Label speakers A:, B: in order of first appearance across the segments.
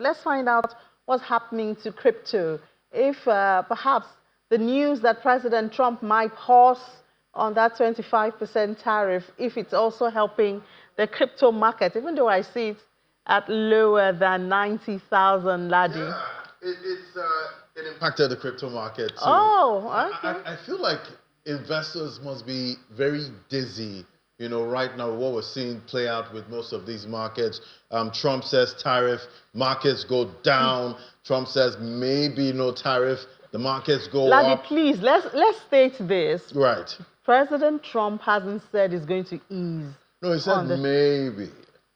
A: But let's find out what's happening to crypto. If perhaps the news that President Trump might pause on that 25% tariff, if it's also helping the crypto market, even though I see it at lower than 90,000, Ladi.
B: Yeah, it impacted the crypto market too.
A: Oh, okay.
B: I feel like investors must be very dizzy, right now, what we're seeing play out with most of these markets. Trump says tariff, markets go down. Trump says maybe no tariff, the markets go
A: Ladi,
B: up.
A: please, let's state this.
B: Right.
A: President Trump hasn't said he's going to ease.
B: No, he said maybe.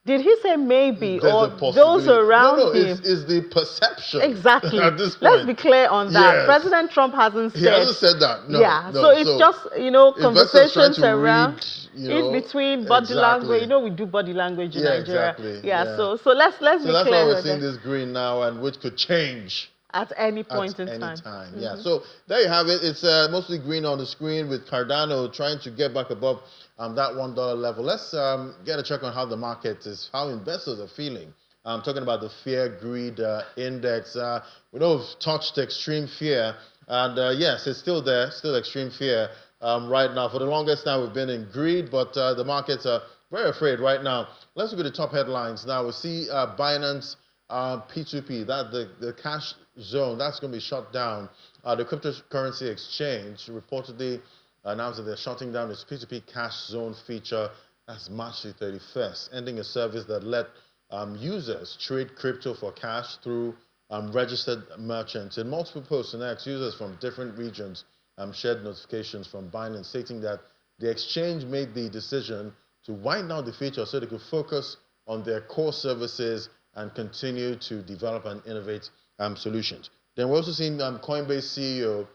A: Did he say maybe,
B: There's
A: or
B: a possibility.
A: those around him?
B: It's the perception.
A: Exactly.
B: At this point.
A: Let's be clear on that.
B: Yes.
A: President Trump hasn't said.
B: He hasn't said that. No.
A: Yeah.
B: No.
A: So it's just conversations around in between body language. We do body language in Nigeria.
B: Exactly.
A: Yeah. So let's be clear.
B: So that's why we're seeing this green now, and which could change
A: at any point in
B: time.
A: Mm-hmm.
B: Yeah. So there you have it. It's mostly green on the screen with Cardano trying to get back above that $1 level. Let's get a check on how the market is, how investors are feeling. I'm talking about the fear greed index. We know we've touched extreme fear, and yes, it's still there, still extreme fear right now. For the longest time, we've been in greed, but the markets are very afraid right now. Let's look at the top headlines now. We see Binance P2P, that the cash zone, that's going to be shut down. The cryptocurrency exchange reportedly announced that they're shutting down its P2P cash zone feature as March 31st, ending a service that let users trade crypto for cash through registered merchants. In multiple posts on X, users from different regions shared notifications from Binance stating that the exchange made the decision to wind down the feature so they could focus on their core services and continue to develop and innovate solutions. Then we're also seeing Coinbase CEO,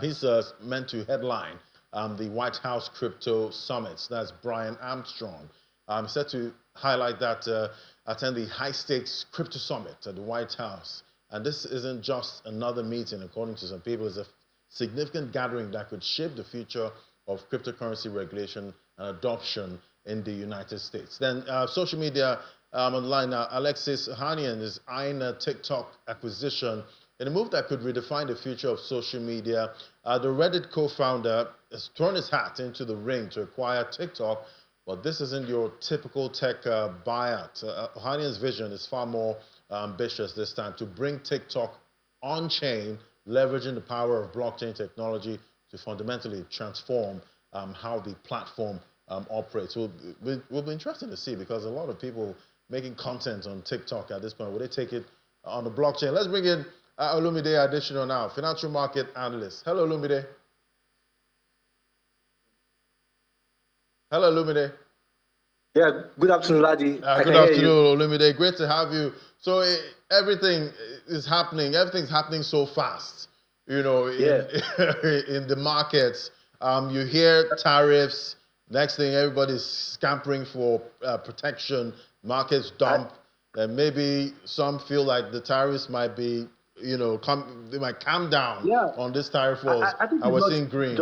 B: he's meant to headline the White House Crypto Summit. That's Brian Armstrong. Set to highlight that attend the high-stakes crypto summit at the White House. And this isn't just another meeting, according to some people. It's a significant gathering that could shape the future of cryptocurrency regulation and adoption in the United States. Then social media online now, Alexis Ohanian is eyeing a TikTok acquisition in a move that could redefine the future of social media. The Reddit co-founder has thrown his hat into the ring to acquire TikTok, but this isn't your typical tech buyout. Ohanian's vision is far more ambitious this time, to bring TikTok on-chain, leveraging the power of blockchain technology to fundamentally transform how the platform operates. Will be interesting to see, because a lot of people making content on TikTok at this point, will they take it on the blockchain? Let's bring in Olumide Additional now, financial market analyst. Hello, Olumide. Hello, Olumide.
C: Yeah, good afternoon, Ladi.
B: Good afternoon, Olumide. Great to have you. So everything is happening. Everything's happening so fast. In the markets. You hear tariffs. Next thing, everybody's scampering for protection. Markets dump. And maybe some feel like the tariffs might be, they might calm down on this tariff wars. I was seeing green.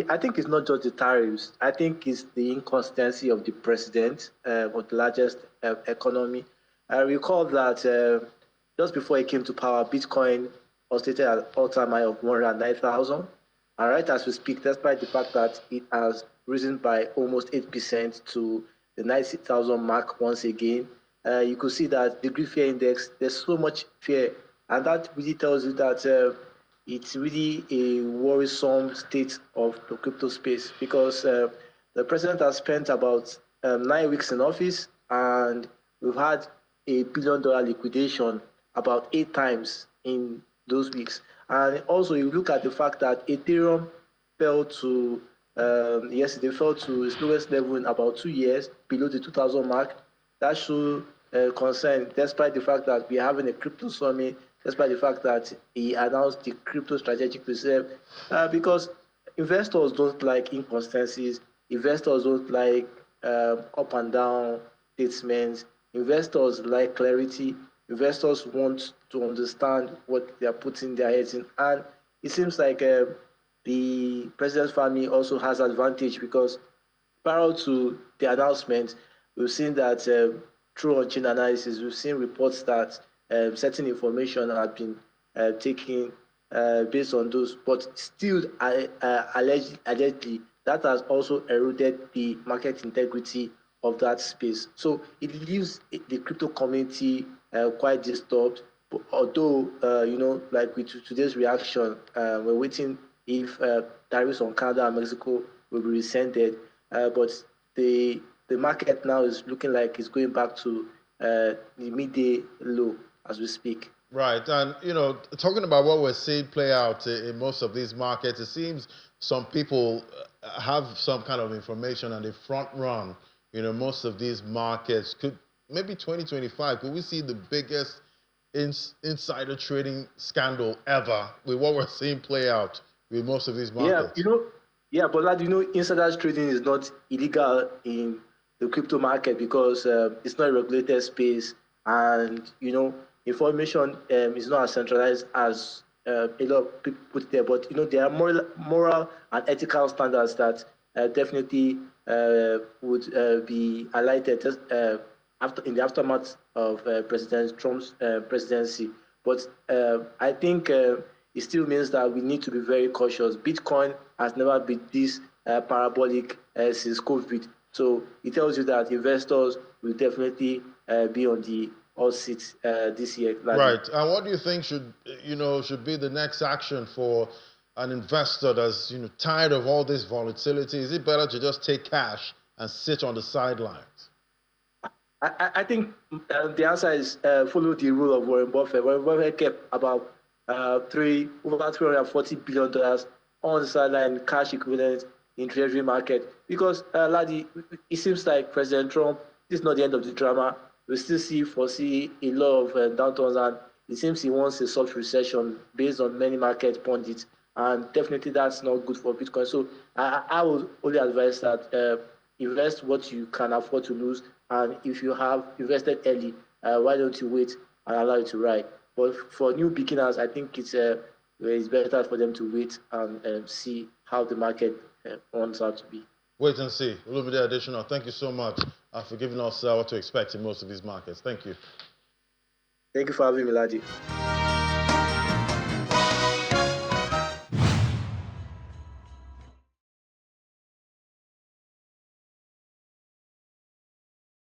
C: I think it's not just the tariffs. I think it's the inconsistency of the president of the largest economy. I recall that just before he came to power, Bitcoin was stated at an all-time high of 109,000. And right as we speak, despite the fact that it has risen by almost 8% to the 90,000 mark once again, you could see that the greed fear index, there's so much fear. And that really tells you that it's really a worrisome state of the crypto space, because the president has spent about 9 weeks in office, and we've had $1 billion liquidation about 8 times in those weeks. And also, you look at the fact that Ethereum fell to yesterday fell to its lowest level in about 2 years, below the 2,000 mark. That should concern, despite the fact that we're having a crypto summit, despite the fact that he announced the crypto strategic reserve, because investors don't like inconsistencies. Investors don't like up and down statements. Investors like clarity. Investors want to understand what they are putting their heads in. And it seems like the president's family also has advantage, because prior to the announcement, we've seen that through on-chain analysis, we've seen reports that certain information had been taken based on those, but still allegedly that has also eroded the market integrity of that space. So it leaves the crypto community quite disturbed. Although, like with today's reaction, we're waiting if tariffs on Canada and Mexico will be rescinded. But the market now is looking like it's going back to the midday low as we speak.
B: Right, and talking about what we're seeing play out in most of these markets, it seems some people have some kind of information and they front run. Most of these markets could maybe 2025. Could we see the biggest insider trading scandal ever with what we're seeing play out with most of these markets?
C: But lad, insider trading is not illegal in the crypto market because it's not a regulated space, and information is not as centralized as a lot of people put it there. But there are moral and ethical standards that definitely would be highlighted in the aftermath of President Trump's presidency. But I think it still means that we need to be very cautious. Bitcoin has never been this parabolic since COVID. So it tells you that investors will definitely be on the hot seat this year.
B: Right. And what do you think should be the next action for an investor that's tired of all this volatility? Is it better to just take cash and sit on the sidelines?
C: I think the answer is follow the rule of Warren Buffett. Warren Buffett kept about over $340 billion on the sideline, cash equivalent in treasury market, because Ladi, it seems like President Trump, this is not the end of the drama. We still foresee a lot of downturns, and it seems he wants a soft recession based on many market pundits, and definitely that's not good for Bitcoin. So I would only advise that invest what you can afford to lose, and if you have invested early, why don't you wait and allow it to ride? But for new beginners, I think it's better for them to wait and see how the market turns out to be.
B: Wait and see. A little bit additional. Thank you so much for giving us what to expect in most of these markets. Thank you.
C: Thank you for having me, Ladi.